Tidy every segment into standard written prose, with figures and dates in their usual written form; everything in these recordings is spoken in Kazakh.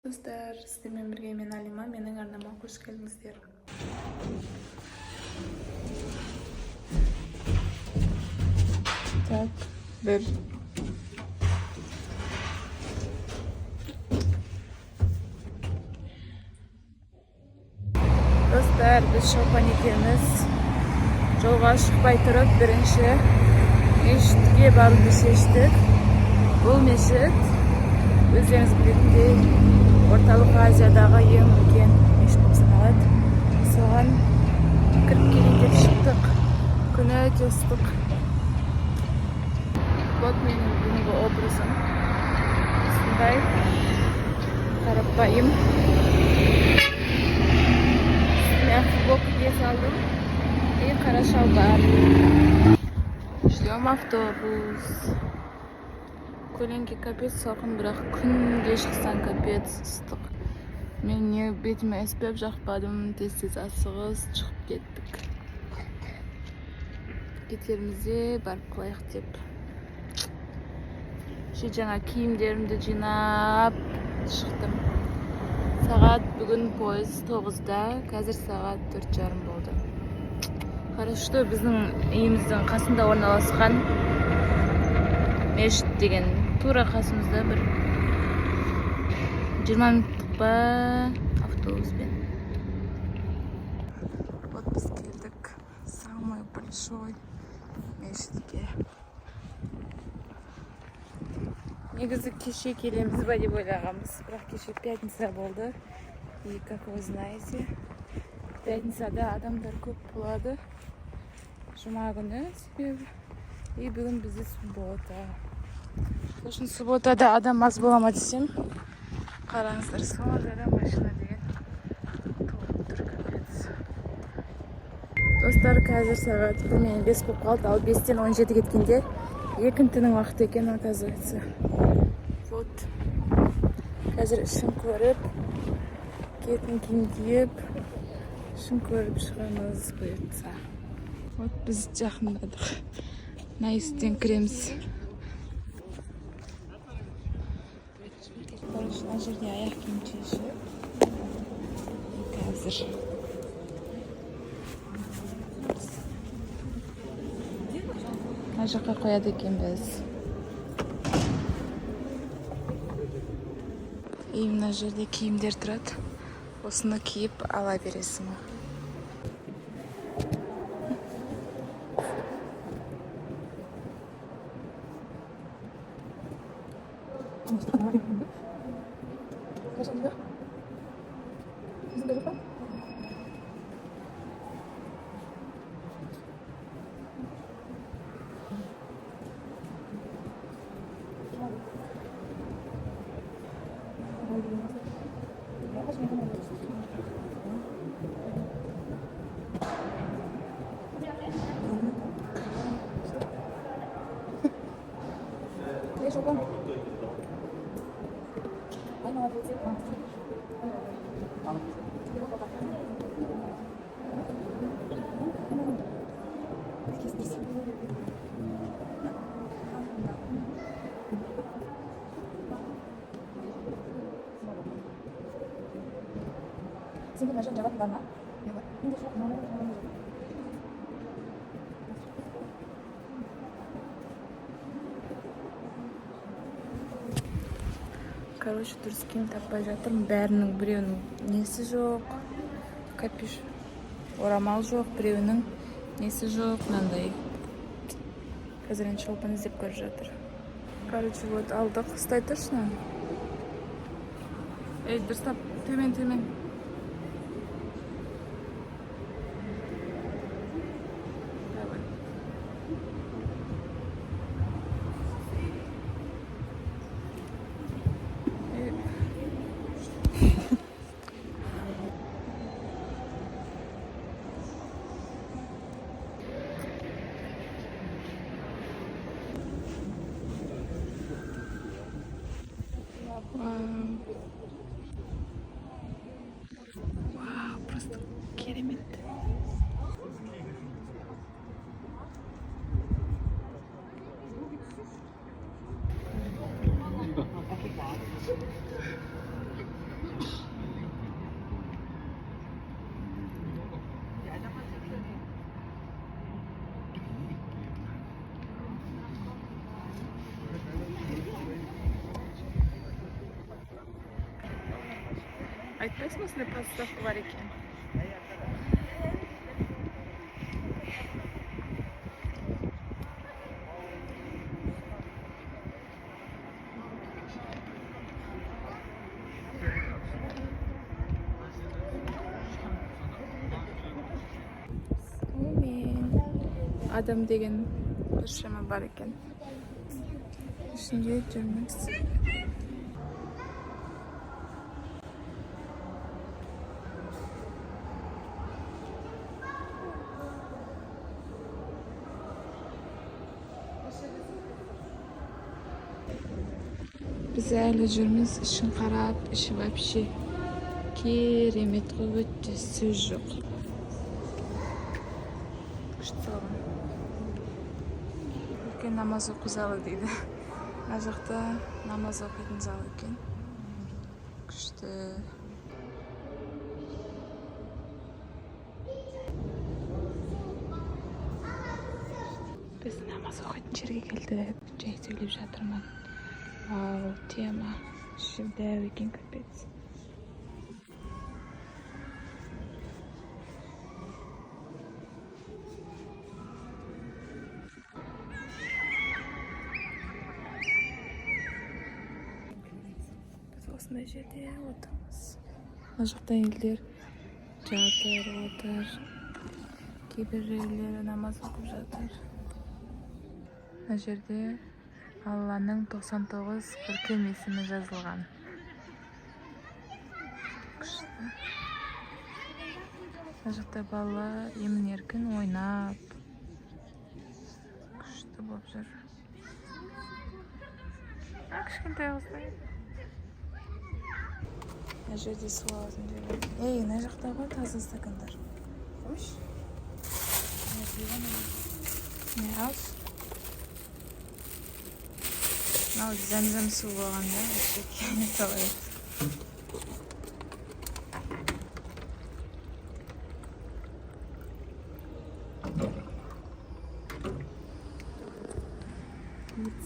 Dostlar, sizlerle birlikte men Alima, mening arnama hoş geldingizler. Так, bir Dostlar, biz Şopan ekemiz. Жолға шықпай тұрып, бірінші мешітке баруды шештік. Бұл мешіт, өздеріңіз білетіндей, орталық Азиядағы ең үлкен мешіт болып саналады. Соған кіріп келейін деп шықтық. Күні өте ыстық. Вот менің бүгінгі образым. Осындай қарапайым. Мен футболка кие салдым. И қара шалбар. Ждем автобус. Көлеңке капец салқын, бірақ күнде шықсаң капец ыстық. Мен не бетіме іспеп жақпадым, тез-тез асығыз шығып кеттік. Кетерімізде барып қылайық деп. Жаңа киімдерімді жинап шықтым. Сағат бүгін пойыз 9-да, қазір сағат 4:30 болды. Хорошо, біздің үйіміздің қасында орналасқан мешіт деген тура қасымызда бір 20 минуттық па автобуспен. Вот біз келдік самый большой мешітке. Негізі кеше келеміз ба деп ойлағанбыз, бірақ кеше пятница болды. И как вы знаете, пятницада адамдар көп болады. Жұма күні себебі. И бүгін бізде суббота. Сосын субботада адам аз бола ма десем, қараңыздар, сонда машина деген толып тұр капец. Достар, қазір сағат білмеймін 5 болып қалды, ал 5-тен 17 кеткенде екінтінің уақыты екен, оказывается. Вот. Қазір ішін көріп, кетін киім киіп, ішін көріп шығамыз бұйыртса. Вот біз жақындадық. На есіктен кіреміз. Мына жерде аяқ киім шешіп. Қазір. Мына жаққа қояды екенбіз. И мына жерде киімдер тұрады. Осыны киіп ала бересің. Sini masuk jalan mana? Ini sok mana? Короче, дұрыс киім таппай жатырмын. Бәрінің біреуінің несі жоқ, капюш, орамал жоқ, біреуінің несі жоқ, мынандай. Қазір енді шолпан іздеп көріп жатыр. Короче, вот алдық. Стай тұршына. Ей, дұрыстап, төмен. Вау, просто керемет. Айтпайсың осындай подставка бар екен. Адам деген біршама бар екен. Ішінде жүрміз. Біз әлі жүрміз, ішін қарап, іші вообще керемет қой, өте сөз жоқ. Күшті салған. Үлкен намаз оқу залы дейді. Ар жақта намаз оқитын зал екен. Күшті. Біз намаз оқитын жерге келдік. Жай сөйлеп жатырмын. Вау, тема. Шілдәу екен, капец. Біз осындай жерде отырмыз. Ар жақта елдер жатыр, отыр. Кейбіреулері намаз оқып жатыр. Мына жерде Алланың 99 көркем есімі жазылған. Күшті. Мына жақта бала емін-еркін ойнап. Күшті болып жүр. Кішкентай қыз. Мына жерде су алатын жер. Ей, мына жақта ғой таза стакандар. Қойш. Не алшы? Мынау зәм-зәм су болғанда ішекке талайды.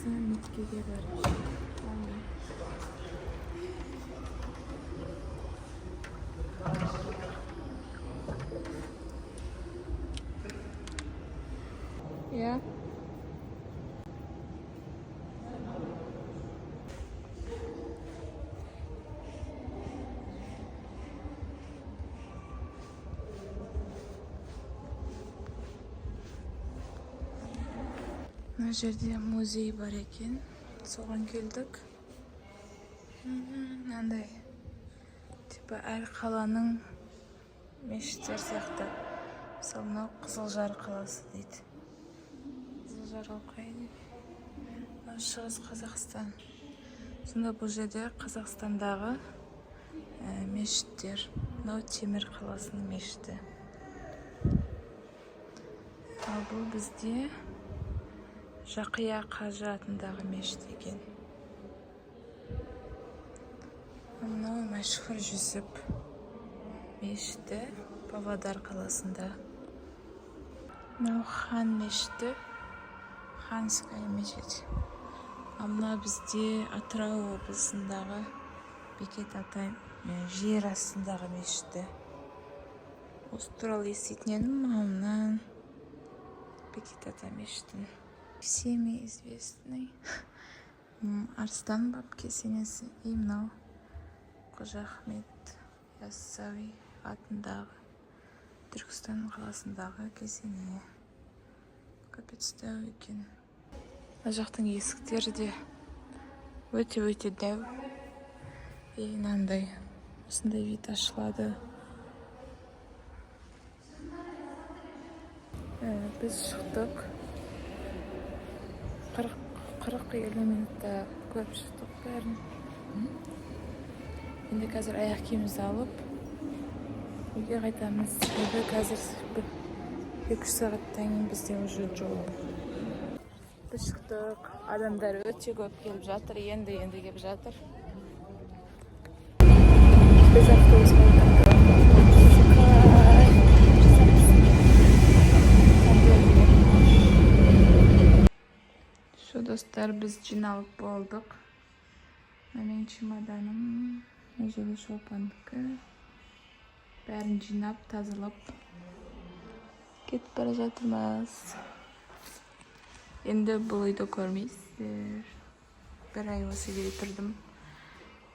Меккеге барып. Я мына жерде музей бар екен. Соған келдік. Мынандай типа әр қаланың мешіттер сияқты. Мысалы, мынау Қызылжар қаласы дейді. Қызылжар ол қай дейді? Шығыс Қазақстан. Сонда бұл жерде Қазақстандағы мешіттер. Мынау Темір қаласының мешіті. Ал бұл бізде Жақия Қажы атындағы мешіт екен. Мынау мәшһүр Жүсіп мешіті Павлодар қаласында. Мынау Хан мешіті, Ханская мешіт. Мынау бізде Атырау облысындағы Бекет Ата жер астындағы мешіті. Осы туралы еститін едім, мынау Бекет Ата мешітін. Всеми известный Арыстан баб кесенесі. И мынау Қожа Ахмет Яссауи атындағы Түркістан қаласындағы кесене. Капец дәу екен. Мына жақтың есіктері де өте дәу. И мынандай осындай вид ашылады. Біз шықтық. 40-50 минутта көріп шықтық бәрін. Енді қазір аяқ киімімізді алып, үйге қайтамыз. Себебі қазір 2-3 сағаттан кейін бізде уже жол. Біз шықтық. Адамдар өте көп келіп жатыр, енді келіп жатыр. Біз автобусқа отырдық. Достар, біз жиналып болдық. Менің чемоданым, Meceli şopandıkı. Bärini jinap, tazalap ketip bara jatyrmaz. Endi bu uyda görmeýsizler. Bir ay bolsa gelip turdim.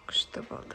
Kışta boldy.